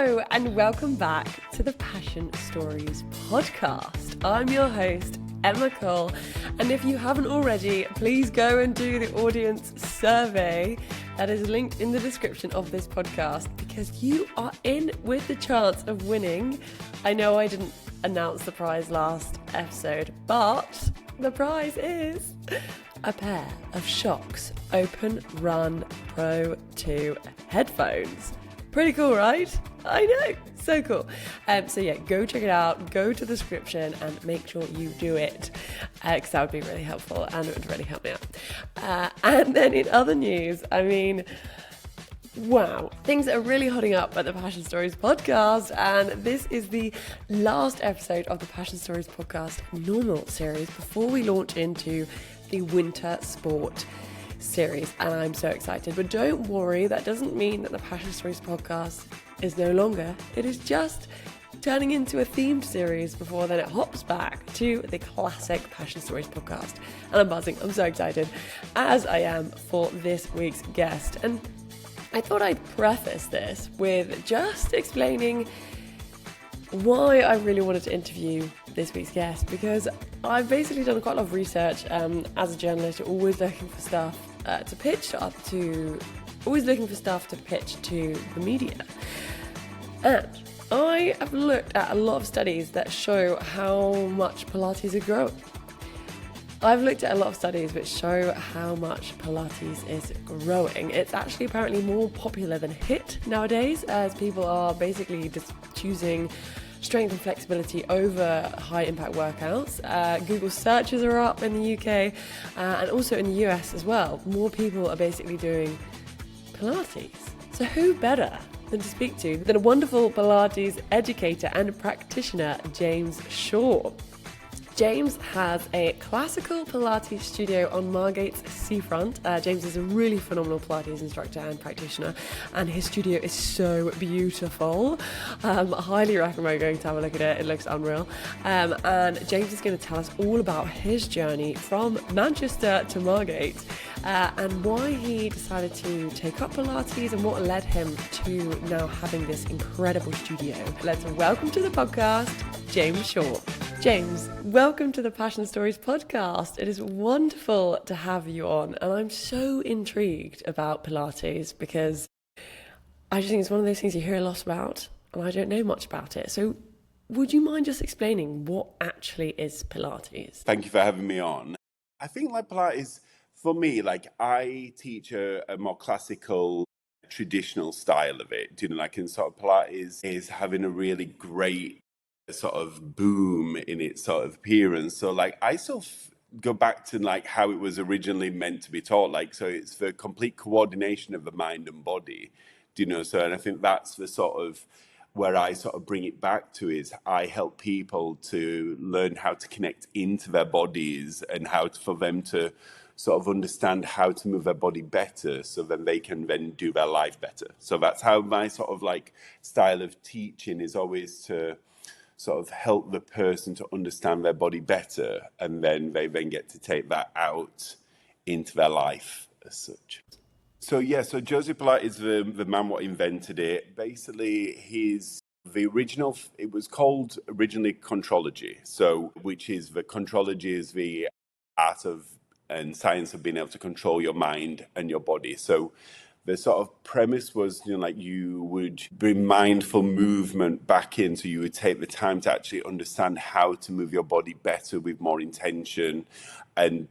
Hello and welcome back to the Passion Stories podcast. I'm your host, Emma Cole, and if you haven't already, please go and do the audience survey that is linked in the description of this podcast because you are in with the chance of winning. I know I didn't announce the prize last episode, but the prize is a pair of Shocks Open Run Pro 2 headphones. Pretty cool, right? I know, so cool. So yeah, go check it out, go to the description and make sure you do it because that would be really helpful and it would really help me out. And then in other news, wow, things are really hotting up at the Passion Stories podcast, and this is the last episode of the Passion Stories podcast normal series before we launch into the winter sport series, and I'm so excited. But don't worry, that doesn't mean that the Passion Stories podcast is no longer. It is just turning into a themed series before then it hops back to the classic Passion Stories podcast. And I'm buzzing, I'm so excited, as I am for this week's guest. And I thought I'd preface this with just explaining why I really wanted to interview this week's guest, because I've basically done quite a lot of research. As a journalist, you're always looking for stuff to pitch to the media. And I have looked at a lot of studies that show how much Pilates is growing. I've looked at a lot of studies which show how much Pilates is growing. It's actually apparently more popular than HIIT nowadays, as people are basically just choosing strength and flexibility over high impact workouts. Google searches are up in the UK and also in the US as well. More people are basically doing Pilates. So who better than to speak to than a wonderful Pilates educator and practitioner, James Shaw. James has a classical Pilates studio on Margate's seafront. James is a really phenomenal Pilates instructor and practitioner, and his studio is so beautiful. I highly recommend going to have a look at it. It looks unreal. And James is going to tell us all about his journey from Manchester to Margate and why he decided to take up Pilates and what led him to now having this incredible studio. Let's welcome to the podcast, James Shaw. James, welcome to the Passion Stories podcast. It is wonderful to have you on, and I'm so intrigued about Pilates because I just think it's one of those things you hear a lot about, and I don't know much about it. So would you mind just explaining what actually is Pilates? Thank you for having me on. I think Pilates, for me, I teach a more classical, traditional style of it. And sort of Pilates is having a really great sort of boom in its sort of appearance. So I sort of go back to how it was originally meant to be taught. So it's the complete coordination of the mind and body. So, and I think that's the sort of where I sort of bring it back to is I help people to learn how to connect into their bodies and for them to sort of understand how to move their body better so then they can then do their life better. So that's how my sort of style of teaching is always to sort of help the person to understand their body better, and then they then get to take that out into their life as such. So Joseph Pilates is the man what invented it. Basically, it was called originally contrology. So, which is the contrology is the art of and science of being able to control your mind and your body. So the sort of premise was, you would bring mindful movement back in, so you would take the time to actually understand how to move your body better with more intention and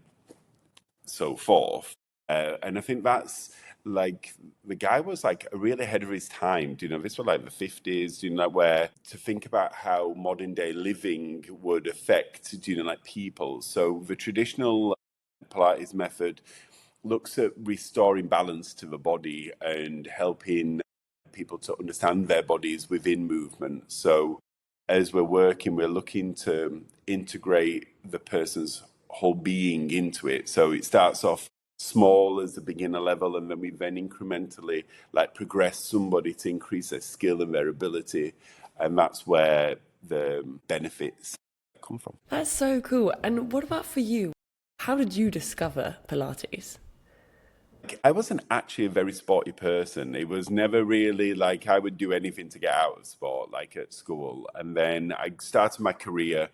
so forth. And I think that's the guy was really ahead of his time. This was the 50s, where to think about how modern day living would affect, people. So the traditional Pilates method looks at restoring balance to the body and helping people to understand their bodies within movement. So as we're working, we're looking to integrate the person's whole being into it. So it starts off small as the beginner level, and then we then incrementally progress somebody to increase their skill and their ability. And that's where the benefits come from. That's so cool. And what about for you? How did you discover Pilates? I wasn't actually a very sporty person. It was never really like I would do anything to get out of sport, like at school. And then I started my career,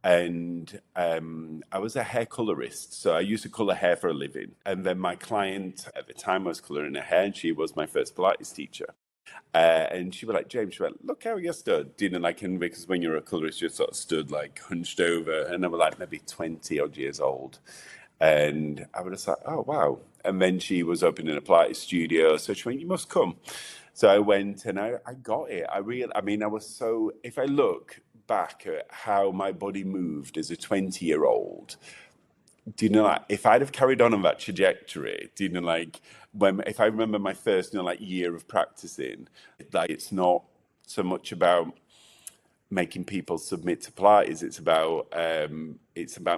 and I was a hair colorist. So I used to color hair for a living. And then my client at the time was coloring her hair, and she was my first Pilates teacher. And she was like, James, she went, look how you stood. You know, like, and because when you're a colorist, you sort of stood like hunched over. And I was like maybe 20 odd years old. And I was just like, oh, wow. And then she was opening a Pilates studio. So she went, you must come. So I went, and I got it. I mean, I was so, if I look back at how my body moved as a 20-year-old, do you know, like, if I'd have carried on that trajectory, do you know, like, if I remember my first, you know, like, year of practicing, like, it's not so much about making people submit to Pilates. It's about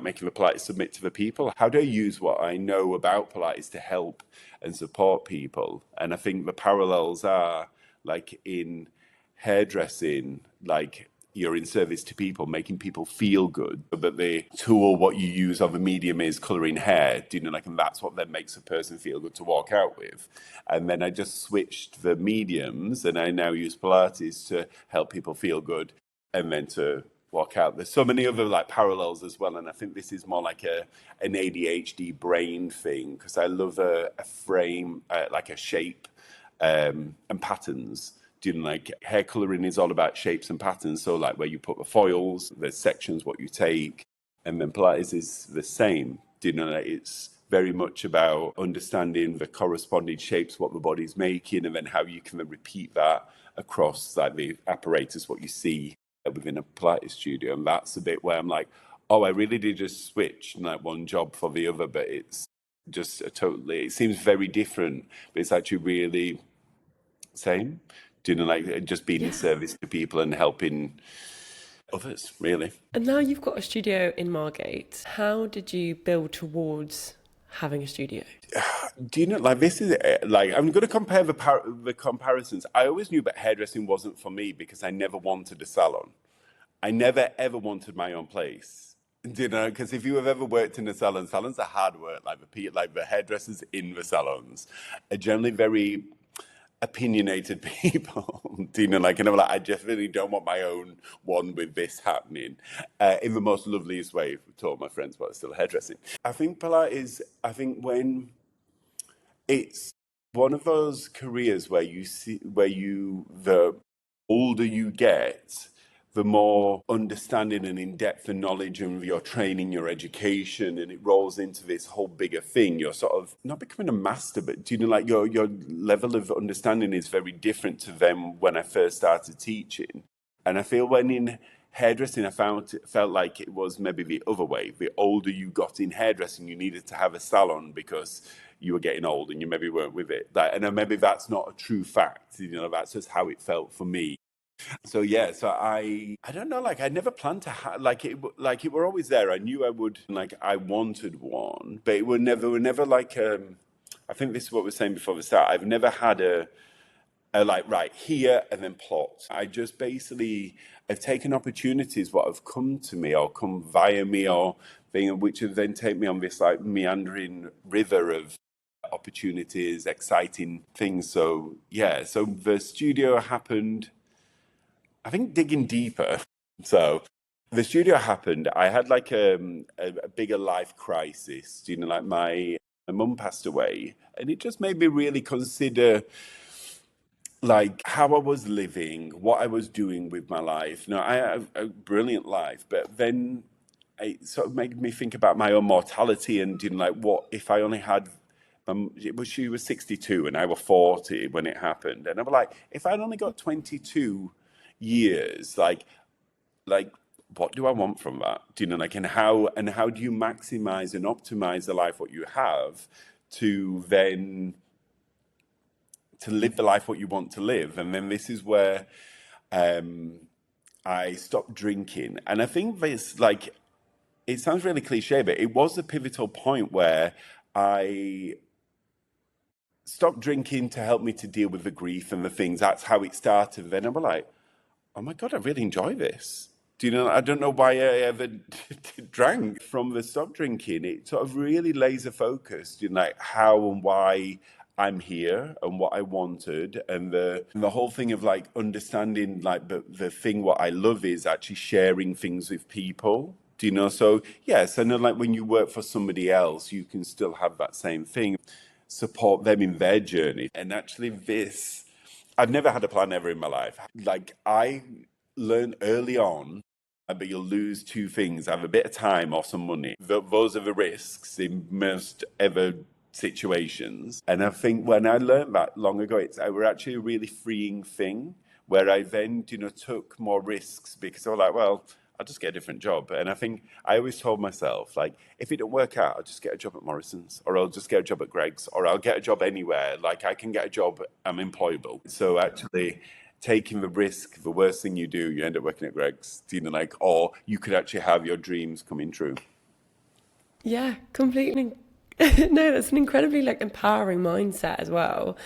making the Pilates submit to the people. How do I use what I know about Pilates to help and support people? And I think the parallels are like in hairdressing, like you're in service to people, making people feel good. But the tool, what you use of a medium is colouring hair, do you know, like, and that's what then makes a person feel good to walk out with. And then I just switched the mediums, and I now use Pilates to help people feel good and then to walk out. There's so many other like parallels as well, and I think this is more like an ADHD brain thing, because I love a frame, like a shape, and patterns. Do you know, like, hair coloring is all about shapes and patterns. So like where you put the foils, the sections, what you take, and then Pilates is the same. Do you know, like, it's very much about understanding the corresponding shapes, what the body's making, and then how you can then repeat that across like the apparatus, what you see within a Pilates studio. And that's a bit where I'm like, oh, I really did just switch like one job for the other, but it's just it seems very different, but it's actually really same. Do you know, like, just being in Yeah. service to people and helping others, really. And now you've got a studio in Margate. How did you build towards having a studio? Do you know, like, this is like, I'm going to compare the comparisons. I always knew that hairdressing wasn't for me because I never wanted a salon. I never ever wanted my own place. Do you know? Because if you have ever worked in a salon, salons are hard work. Like the hairdressers in the salons are generally very opinionated people. Do you know, like, and I'm like, I definitely don't want my own one with this happening. In the most loveliest way, to all my friends, but still hairdressing. I think Pilates, I think when it's one of those careers where the older you get, the more understanding and in-depth the knowledge of your training, your education, and it rolls into this whole bigger thing. You're sort of not becoming a master, but do you know, like, your level of understanding is very different to them when I first started teaching. And I feel when in hairdressing, felt like it was maybe the other way. The older you got in hairdressing, you needed to have a salon because you were getting old and you maybe weren't with it. And maybe that's not a true fact. You know, that's just how it felt for me. So yeah, so I don't know, like, I never planned to like it were always there. I knew I would, like, I wanted one, but it were never like I think this is what we were saying before the start. I've never had a like, right here and then plot. I just basically have taken opportunities what have come to me or come via me or thing, which have then taken me on this like meandering river of opportunities, exciting things. So yeah, so the studio happened, I think, digging deeper. So the studio happened. I had like a bigger life crisis. You know, like my mum passed away, and it just made me really consider like how I was living, what I was doing with my life. You know, I have a brilliant life, but then it sort of made me think about my own mortality and, you know, like, what if I only had. She was 62 and I was 40 when it happened, and I was like, if I'd only got 22 years, like what do I want from that? Do you know, like, and how do you maximize and optimize the life what you have to then to live the life what you want to live? And then this is where I stopped drinking, and I think this, like, it sounds really cliche, but it was a pivotal point where I stopped drinking to help me to deal with the grief and the things. That's how it started. Then I was like, oh my God, I really enjoy this. Do you know, I don't know why I ever drank. From the stop drinking, it sort of really laser focused, like how and why I'm here and what I wanted. And the whole thing of like understanding, like the thing, what I love is actually sharing things with people. Do you know? So, yes, I know like when you work for somebody else, you can still have that same thing, support them in their journey. And actually, I've never had a plan ever in my life. Like, I learned early on, but you'll lose two things, have a bit of time or some money. Those are the risks in most ever situations. And I think when I learned that long ago, it was actually a really freeing thing where I then, took more risks because I was like, well, I'll just get a different job. And I think I always told myself, like, if it don't work out, I'll just get a job at Morrison's, or I'll just get a job at Greg's, or I'll get a job anywhere. Like, I can get a job, I'm employable. So actually taking the risk, the worst thing you do, you end up working at Greg's, or you could actually have your dreams coming true. Yeah, completely. No, that's an incredibly like empowering mindset as well.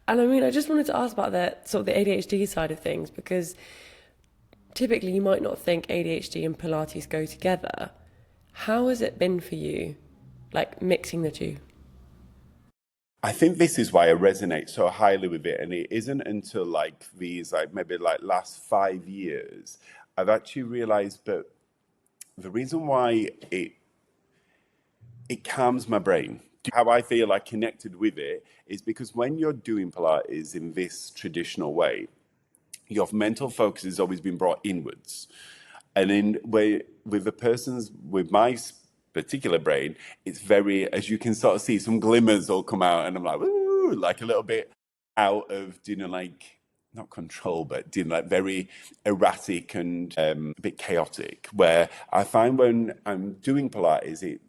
And I mean, I just wanted to ask about that sort of the ADHD side of things, because typically you might not think ADHD and Pilates go together. How has it been for you, like mixing the two? I think this is why I resonate so highly with it. And it isn't until like these, like maybe like last 5 years, I've actually realized that the reason why it calms my brain. How I feel I connected with it is because when you're doing Pilates in this traditional way, your mental focus has always been brought inwards. And in way with the persons with my particular brain, it's very, as you can sort of see, some glimmers will come out, and I'm like, ooh, like a little bit out of, like not control, but like very erratic and a bit chaotic. Where I find when I'm doing Pilates, it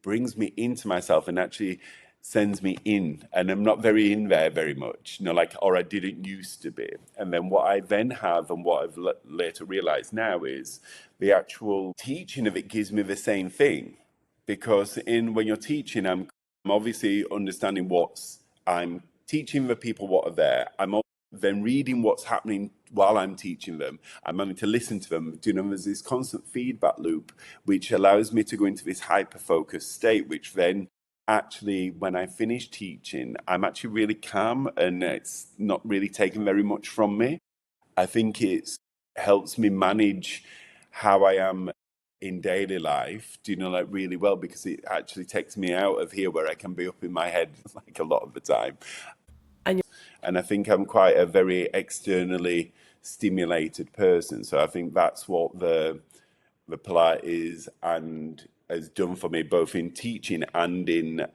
brings me into myself and actually sends me in, and I'm not very in there very much, like, or I didn't used to be. And then what I then have, and what I've later realized now, is the actual teaching of it gives me the same thing, because when you're teaching, I'm obviously understanding I'm teaching the people what are there. I'm then reading what's happening while I'm teaching them. I'm having to listen to them. There's this constant feedback loop, which allows me to go into this hyper-focused state, which then actually, when I finish teaching, I'm actually really calm, and it's not really taken very much from me. I think it helps me manage how I am in daily life, like really well, because it actually takes me out of here where I can be up in my head like a lot of the time. And And I think I'm quite a very externally stimulated person. So I think that's what the Pilates and has done for me, both in teaching and in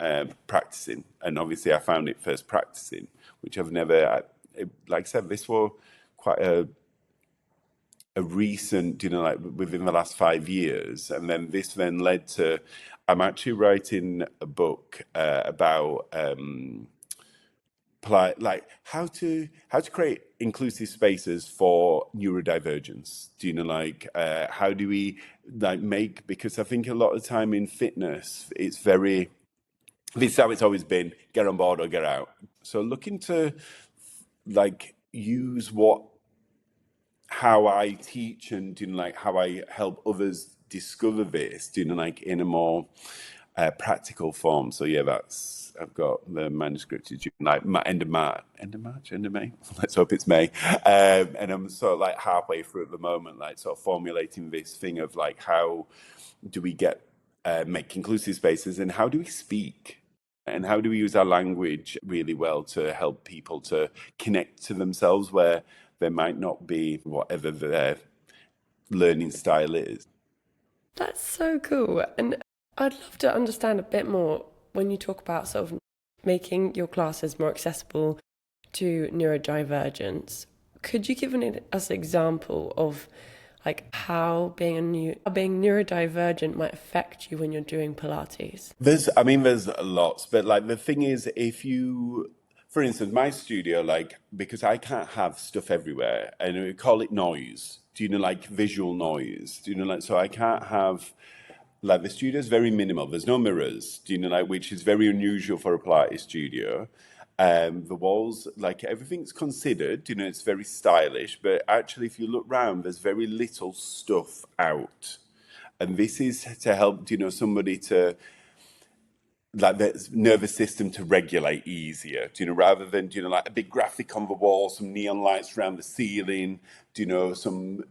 practicing. And obviously I found it first practicing, which I've never, like I said, this was quite a recent, like within the last 5 years. And then this then led to, I'm actually writing a book about like how to create inclusive spaces for neurodivergence. Like how do we like make, because I think a lot of the time in fitness it's very, this is how it's always been, get on board or get out. So looking to like use how I teach and like how I help others discover this, like in a more practical form. So yeah, I've got the manuscript is like end of May. Let's hope it's May. And I'm sort of like halfway through at the moment, like sort of formulating this thing of like, how do we make inclusive spaces, and how do we speak? And how do we use our language really well to help people to connect to themselves where there might not be whatever their learning style is? that's so cool. And I'd love to understand a bit more when you talk about sort of making your classes more accessible to neurodivergence. Could you give us an example of like how being neurodivergent might affect you when you're doing Pilates? There's lots, but like the thing is, for instance, my studio, like, because I can't have stuff everywhere, and we call it noise. Like visual noise? Like, so I can't have, like, the studio is very minimal. There's no mirrors. Like, which is very unusual for a Pilates studio. The walls, like everything's considered, it's very stylish, but actually, if you look round, there's very little stuff out. And this is to help, somebody to like the nervous system to regulate easier, rather than, like a big graphic on the wall, some neon lights around the ceiling, some,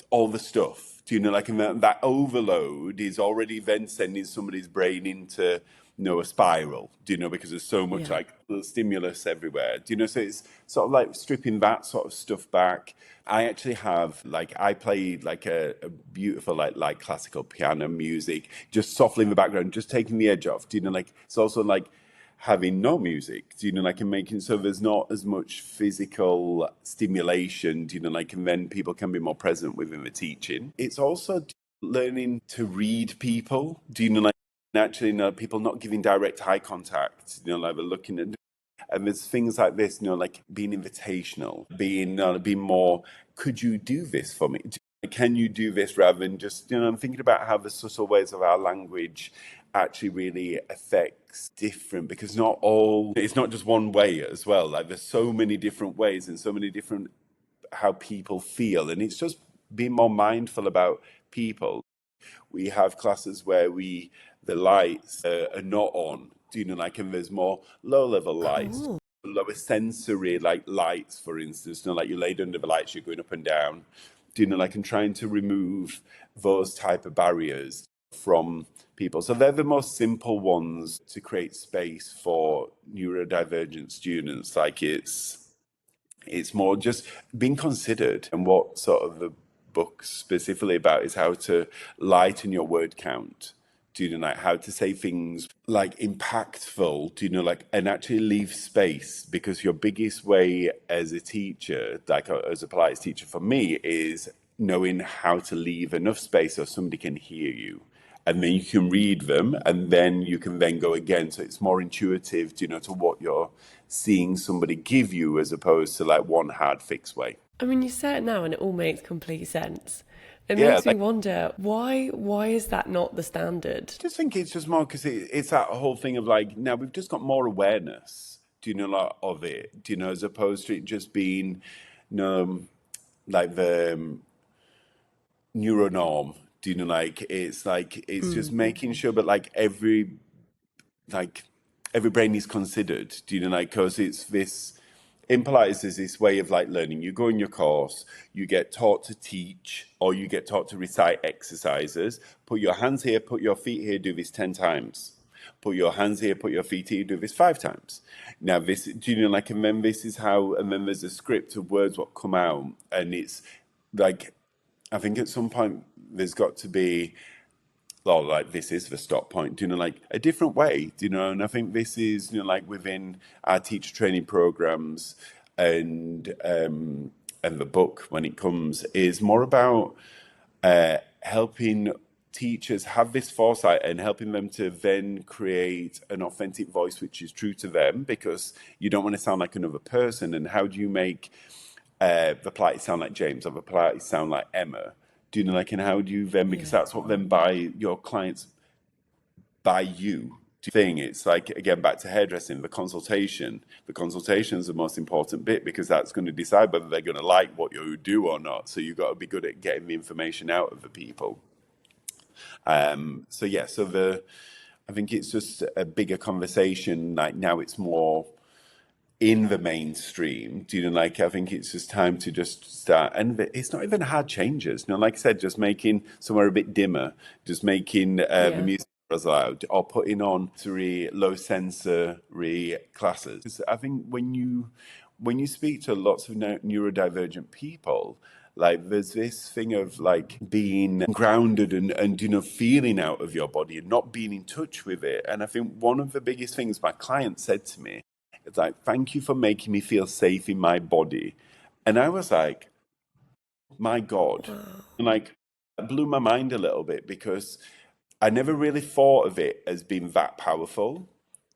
all the stuff, like, and that overload is already then sending somebody's brain into, a spiral, because there's so much Yeah. like little stimulus everywhere, so it's sort of like stripping that sort of stuff back. I actually have I played like a beautiful like classical piano music, just softly in the background, just taking the edge off, like it's also like having no music, like and making so there's not as much physical stimulation, like, and then people can be more present within the teaching. It's also learning to read people, like actually, people not giving direct eye contact, like they're looking at, and there's things like this, like being invitational, being more, could you do this for me? Can you do this, rather than just, I'm thinking about how the subtle ways of our language actually really affects different, because it's not just one way as well. Like there's so many different ways and so many different how people feel. And it's just being more mindful about people. We have classes where the lights are not on, like, and there's more low level lights, Cool. lower sensory, like lights, for instance, like you laid under the lights, you're going up and down, like, and trying to remove those type of barriers from people. So they're the most simple ones to create space for neurodivergent students. Like it's more just being considered, and what sort of the book specifically about is how to lighten your word count. Like how to say things like impactful, like, and actually leave space, because your biggest way as a teacher, like as a Pilates teacher for me, is knowing how to leave enough space so somebody can hear you, and then you can read them, and then you can then go again. So it's more intuitive, to what you're seeing somebody give you, as opposed to like one hard fixed way. I mean, you say it now and it all makes complete sense. It Yeah, makes me wonder why is that not the standard? just think it's just more because it's that whole thing of like, now we've just got more awareness, like, of it, as opposed to it just being, like the neuronorm, like it's just making sure, but like every brain is considered, like, because it's this in Pilates is this way of like learning. You go in your course, you get taught to teach, or you get taught to recite exercises. Put your hands here, put your feet here, do this 10 times. Put your hands here, put your feet here, do this 5 times. Now this, like, and then this is how, and then there's a script of words what come out, and it's like, I think at some point there's got to be, well, like this is the stop point, like a different way, and I think this is, like within our teacher training programs, and the book, when it comes, is more about helping teachers have this foresight and helping them to then create an authentic voice which is true to them, because you don't want to sound like another person. And how do you make the Pilates sound like James, or the Pilates sound like Emma? Like, and how do you then, because Yeah. that's what then by your clients, by you thing. It's like, again, back to hairdressing, the consultation is the most important bit, because that's going to decide whether they're going to like what you do or not. So you've got to be good at getting the information out of the people. So yeah, I think it's just a bigger conversation. Like now it's more in the mainstream, like, I think it's just time to just start, and it's not even hard changes, like I said, just making somewhere a bit dimmer, just making the Yeah. music as loud, or putting on 3 low sensory classes. 'Cause I think when you speak to lots of neurodivergent people, like there's this thing of like being grounded and feeling out of your body and not being in touch with it. And I think one of the biggest things my client said to me, it's like, thank you for making me feel safe in my body. And I was like, my God. Wow. And like, it blew my mind a little bit, because I never really thought of it as being that powerful.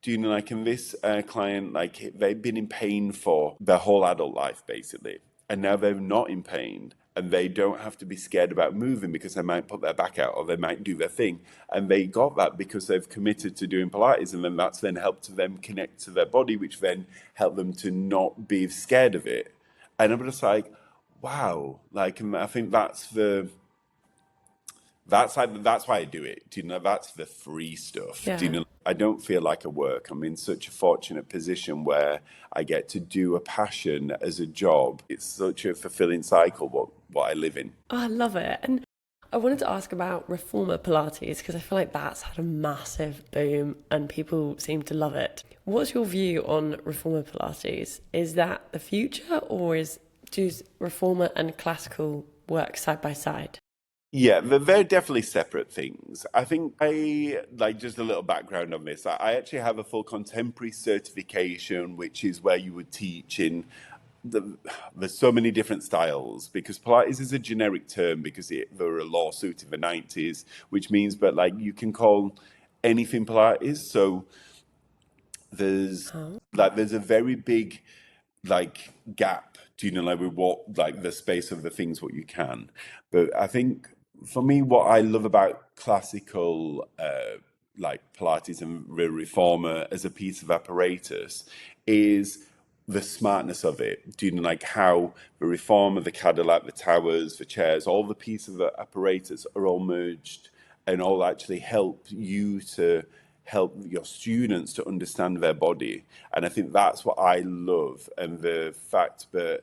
Like, in this client, like they've been in pain for their whole adult life, basically. and now they're not in pain and they don't have to be scared about moving because they might put their back out or they might do their thing. And they got that because they've committed to doing Pilates, and then that's then helped them connect to their body, which then helped them to not be scared of it. And I'm just like, wow, like, and I think that's why I do it. Do you know, that's the free stuff. Do you Yeah. know, I don't feel like I work. I'm in such a fortunate position where I get to do a passion as a job. It's such a fulfilling cycle what I live in. Oh, I love it. And I wanted to ask about reformer Pilates because I feel like that's had a massive boom and people seem to love it. What's your view on reformer Pilates? Is that the future, or do reformer and classical work side by side? Yeah, they're definitely separate things. I think I like just a little background on this. I actually have a full contemporary certification, which is where you would teach in the, there's so many different styles because Pilates is a generic term because there were a lawsuit in the 90s, which means, but like you can call anything Pilates. So there's Oh. there's a very big like gap, do you know, like with what like the space of the things what you can. But I think for me, what I love about classical like Pilates and the reformer as a piece of apparatus is the smartness of it. Do you know, like how the reformer, the Cadillac, the towers, the chairs, all the pieces of the apparatus are all merged and all actually help you to help your students to understand their body. And I think that's what I love. And the fact that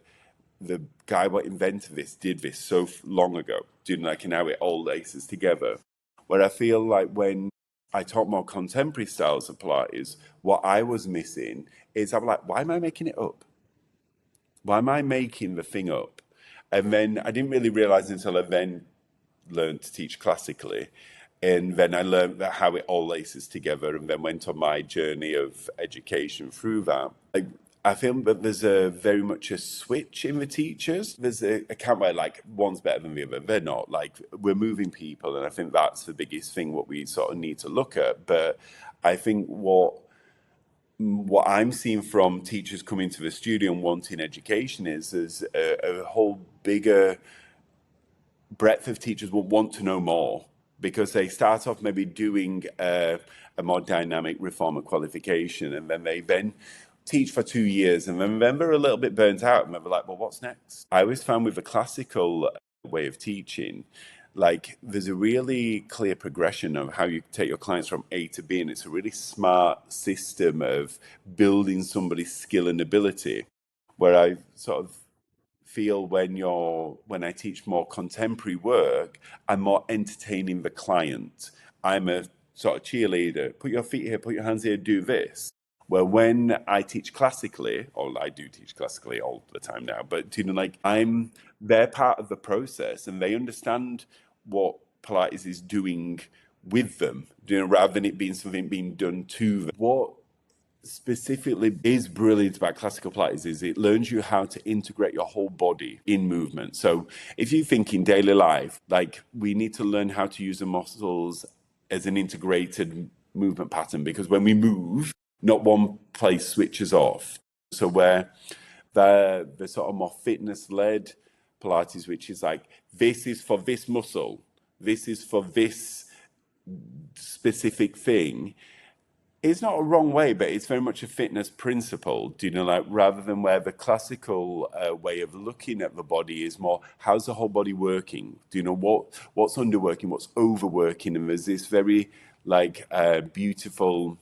the guy what invented this did this so long ago, didn't like, and how it all laces together. Where I feel like when I taught more contemporary styles of Pilates, what I was missing is I'm like, why am I making it up? Why am I making the thing up? And then I didn't really realize until I then learned to teach classically. And then I learned that how it all laces together and then went on my journey of education through that. I feel that there's a very much a switch in the teachers. There's a account where like one's better than the other. They're not. Like we're moving people, and I think that's the biggest thing what we sort of need to look at. But I think what I'm seeing from teachers coming to the studio and wanting education is there's a whole bigger breadth of teachers will want to know more because they start off maybe doing a more dynamic reformer qualification, and then they then teach for 2 years, and then they're a little bit burnt out, and they're like, well, what's next? I always found with the classical way of teaching, like there's a really clear progression of how you take your clients from A to B, and it's a really smart system of building somebody's skill and ability. Where I sort of feel when I teach more contemporary work, I'm more entertaining the client. I'm a sort of cheerleader. Put your feet here, put your hands here, do this. Where when I teach classically, or I do teach classically all the time now, but you know, like they're part of the process and they understand what Pilates is doing with them, you know, rather than it being something being done to them. What specifically is brilliant about classical Pilates is it learns you how to integrate your whole body in movement. So if you think in daily life, like we need to learn how to use the muscles as an integrated movement pattern, because when we move, not one place switches off. So where the sort of more fitness led Pilates, which is like, this is for this muscle, this is for this specific thing, it's not a wrong way, but it's very much a fitness principle, do you know, like rather than where the classical way of looking at the body is more, how's the whole body working? Do you know what's underworking, what's overworking? And there's this very like beautiful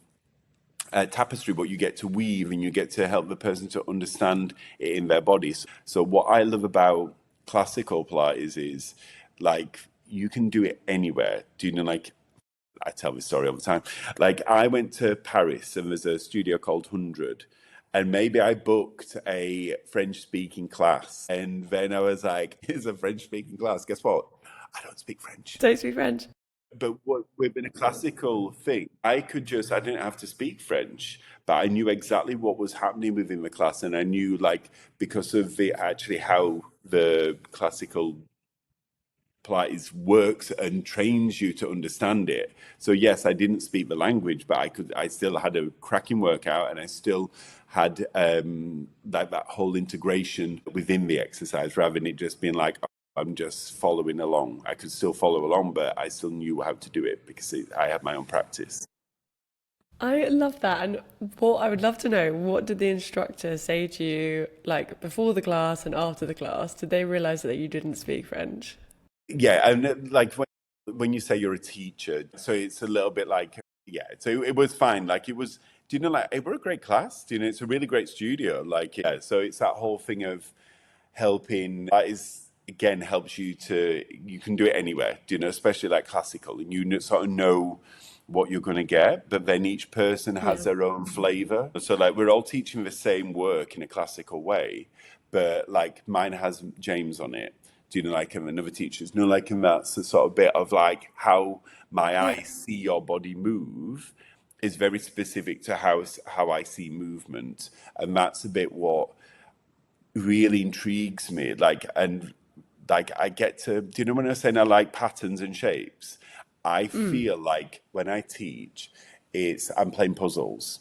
tapestry, what you get to weave and you get to help the person to understand it in their bodies. So what I love about classical Pilates is like you can do it anywhere. Do you know, like I tell this story all the time. Like I went to Paris and there's a studio called 100, and maybe I booked a French speaking class, and then I was like, "Here's a French speaking class." Guess what? I don't speak French. Don't speak French. But within a classical thing, I didn't have to speak French, but I knew exactly what was happening within the class, and I knew like because of the actually how the classical Pilates works and trains you to understand it. So yes, I didn't speak the language, but I still had a cracking workout, and I still had that whole integration within the exercise, rather than it just being like, oh, I'm just following along. I could still follow along, but I still knew how to do it because I had my own practice. I love that. And what I would love to know, what did the instructor say to you, like before the class and after the class? Did they realize that you didn't speak French? Yeah, and like when you say you're a teacher, so it's a little bit like, yeah, so it was fine. Like it was, do you know, like, we're a great class, do you know, it's a really great studio. Like, yeah, so it's that whole thing of helping, that is, again, helps you to, you can do it anywhere, do you know, especially like classical, and sort of know what you're going to get, but then each person has Yeah. their own flavor. So like we're all teaching the same work in a classical way, but like mine has James on it. Do you know, like, and another teacher's, you know, like, and that's the sort of bit of like how my Yeah. eyes see your body move is very specific to how I see movement, and that's a bit what really intrigues me. Like, and like I get to, do you know when I was saying I like patterns and shapes? I feel like when I teach, I'm playing puzzles.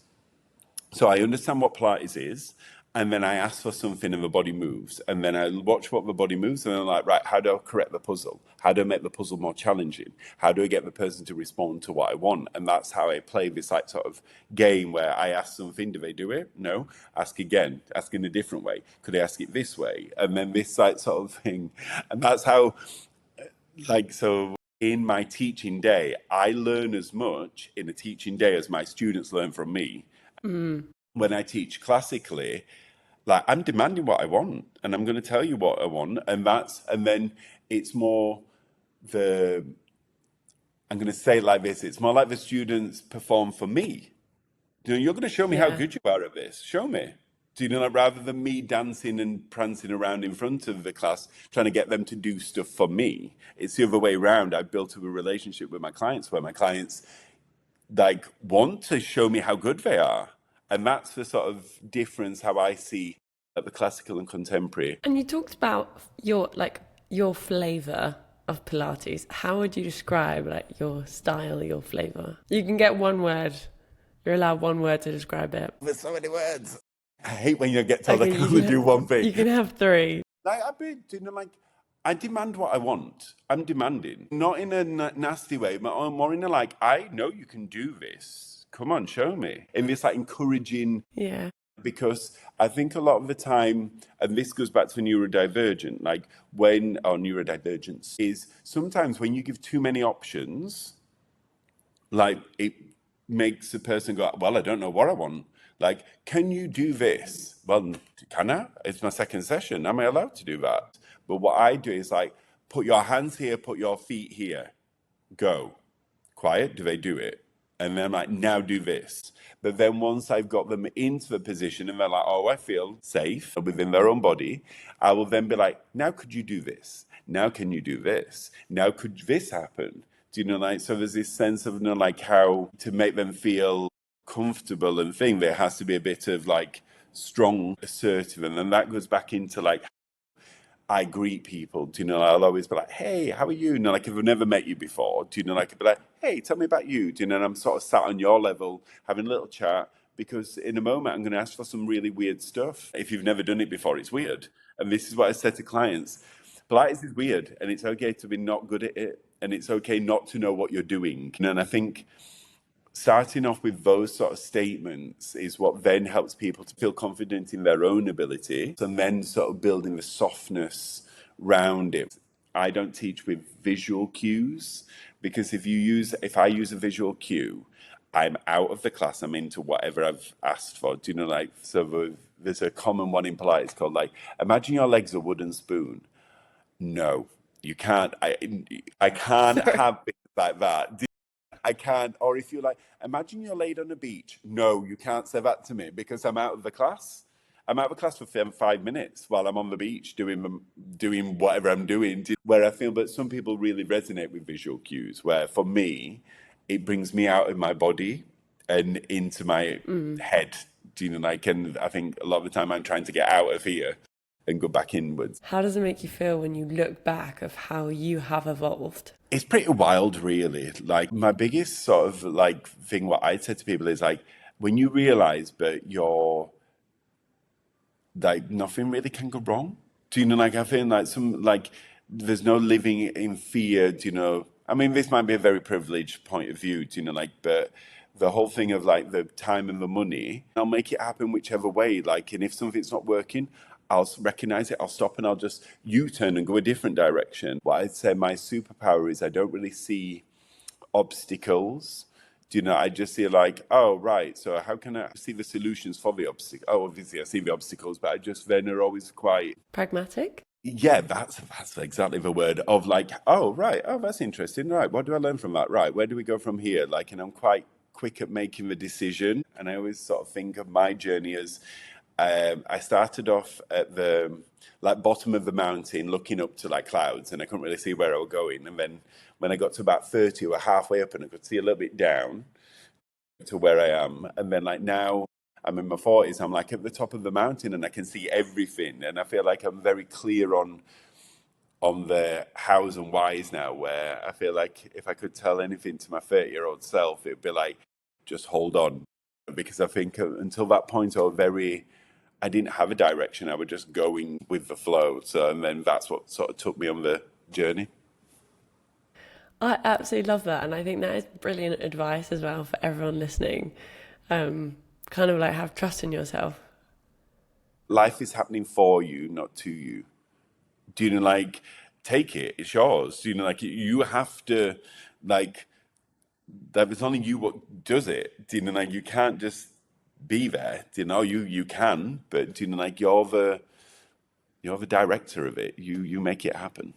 So I understand what Pilates is, and then I ask for something and the body moves. And then I watch what the body moves, and then I'm like, right, how do I correct the puzzle? How do I make the puzzle more challenging? How do I get the person to respond to what I want? And that's how I play this like sort of game where I ask something, do they do it? No. Ask again, ask in a different way. Could I ask it this way? And then this like sort of thing. And that's how, like, so in my teaching day, I learn as much in a teaching day as my students learn from me. When I teach classically, like I'm demanding what I want, and I'm going to tell you what I want, and then it's more the, I'm going to say it like this, it's more like the students perform for me. You know, you're going to show me how Yeah. good you are at this. Show me. Do you know, like, rather than me dancing and prancing around in front of the class, trying to get them to do stuff for me, it's the other way around. I've built up a relationship with my clients where my clients like want to show me how good they are. And that's the sort of difference how I see the classical and contemporary. And you talked about your flavor of Pilates. How would you describe like your style, your flavor? You can get one word. You're allowed one word to describe it. There's so many words. I hate when you get told I Okay, can only do one thing. you can have three. Like, you know, like, I demand what I want. I'm demanding, not in a nasty way, but more in a like, I know you can do this. Come on, show me. In this like encouraging, Yeah. because I think a lot of the time, and this goes back to neurodivergent, like when, or neurodivergence, is sometimes when you give too many options, like it makes a person go, well, I don't know what I want. Like, can you do this? Well, can I? It's my second session. Am I allowed to do that? But what I do is like, put your hands here, put your feet here, go. Quiet, do they do it? And then I'm like, now do this. But then once I've got them into the position and they're like, oh, I feel safe within their own body, I will then be like, now could you do this? Now can you do this? Now could this happen? Do you know, like, so there's this sense of, you know, like how to make them feel comfortable and thing, there has to be a bit of like strong, assertive. And then that goes back into like I greet people. Do you know, I'll always be like, hey, how are you? You know, like if I've never met you before, do you know, like I'd be like, hey, tell me about you. Do you know, and I'm sort of sat on your level, having a little chat, because in a moment I'm going to ask for some really weird stuff. If you've never done it before, it's weird. And this is what I said to clients. Pilates is weird, and it's okay to be not good at it, and it's okay not to know what you're doing. And I think starting off with those sort of statements is what then helps people to feel confident in their own ability, and then sort of building the softness round it. I don't teach with visual cues, because if I use a visual cue, I'm out of the class, I'm into whatever I've asked for. Do you know, like, so there's a common one in Pilates called like, imagine your legs a wooden spoon. No, you can't. I can't Sorry. have things like that. I can't. Or if you're like, imagine you're laid on a beach. No, you can't say that to me because I'm out of the class. I'm out of the class for 5 minutes while I'm on the beach doing whatever I'm doing. Where I feel, but some people really resonate with visual cues. Where for me, it brings me out of my body and into my head. Do you know, like, and I think a lot of the time I'm trying to get out of here. and go back inwards. How does it make you feel when you look back of how you have evolved? It's pretty wild, really. Like, my biggest sort of like thing, what I'd say to people is like, when you realize that you're like, nothing really can go wrong. Do you know, like, I feel like there's no living in fear, do you know? I mean, this might be a very privileged point of view, do you know, like, but the whole thing of like the time and the money, I'll make it happen whichever way. Like, and if something's not working, I'll recognize it, I'll stop, and I'll just U-turn and go a different direction. What I'd say my superpower is I don't really see obstacles. Do you know, I just see like, oh, right, so how can I see the solutions for the obstacle? Oh, obviously I see the obstacles, but I just then are always quite... Pragmatic? Yeah, that's exactly the word of like, oh, right, oh, that's interesting. Right, what do I learn from that? Right, where do we go from here? Like, and I'm quite quick at making the decision. And I always sort of think of my journey as I started off at the like bottom of the mountain looking up to like clouds, and I couldn't really see where I was going. And then when I got to about 30, or halfway up, and I could see a little bit down to where I am. And then like now I'm in my 40s, I'm like at the top of the mountain and I can see everything. And I feel like I'm very clear on the hows and whys now, where I feel like if I could tell anything to my 30-year-old self, it'd be like, just hold on. Because I think until that point, I didn't have a direction. I was just going with the flow. So, and then that's what sort of took me on the journey. I absolutely love that. And I think that is brilliant advice as well for everyone listening. Kind of like have trust in yourself. Life is happening for you, not to you. Do you know, like, take it, it's yours. Do you know, like, you have to, like, that it's only you what does it. Do you know, like, you can't just be there. Do you know, you can, but do you know, like, you're the director of it. You make it happen.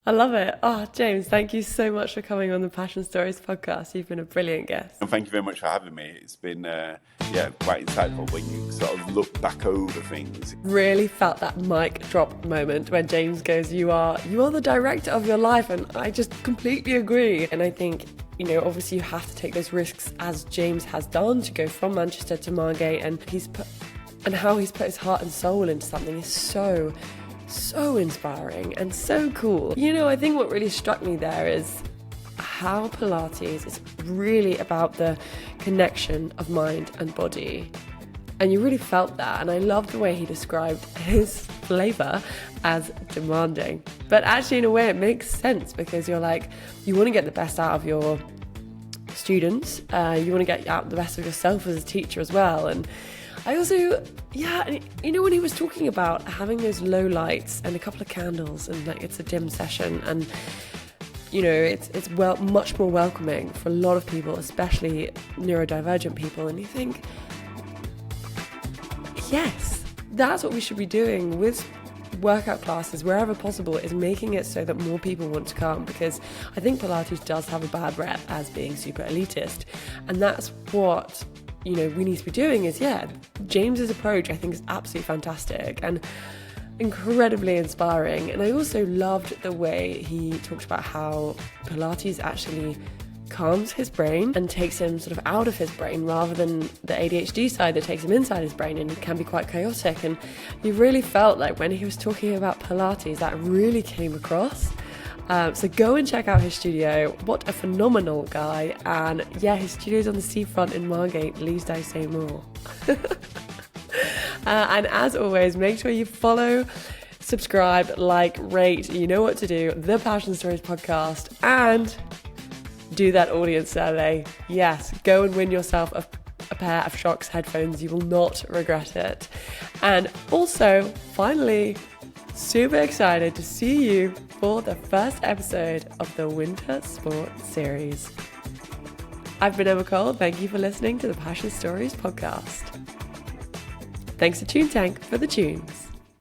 I love it. Oh, James, thank you so much for coming on the Passion Stories podcast. You've been a brilliant guest. And thank you very much for having me. It's been, quite insightful when you sort of look back over things. Really felt that mic drop moment when James goes, you are the director of your life. And I just completely agree. And I think, you know, obviously you have to take those risks as James has done to go from Manchester to Margate. And how he's put his heart and soul into something is so inspiring and so cool. You know, I think what really struck me there is how Pilates is really about the connection of mind and body. And you really felt that. And I loved the way he described his flavor as demanding. But actually, in a way, it makes sense because you're like, you want to get the best out of your students. You want to get out the best of yourself as a teacher as well. And I also, you know, when he was talking about having those low lights and a couple of candles and like it's a dim session and, you know, it's much more welcoming for a lot of people, especially neurodivergent people. And you think, yes, that's what we should be doing with workout classes wherever possible, is making it so that more people want to come, because I think Pilates does have a bad rep as being super elitist. And that's what, you know, we need to be doing is, James's approach I think is absolutely fantastic and incredibly inspiring. And I also loved the way he talked about how Pilates actually calms his brain and takes him sort of out of his brain rather than the ADHD side that takes him inside his brain, and it can be quite chaotic. And you really felt like when he was talking about Pilates, that really came across. So go and check out his studio. What a phenomenal guy. And yeah, his studio's on the seafront in Margate. Least I say more. And as always, make sure you follow, subscribe, like, rate. You know what to do. The Passion Stories podcast. And do that audience survey. Yes, go and win yourself a pair of Shocks headphones. You will not regret it. And also, finally, super excited to see you for the first episode of the Winter Sports series. I've been Emma Cole. Thank you for listening to the Passion Stories podcast. Thanks to TuneTank for the tunes.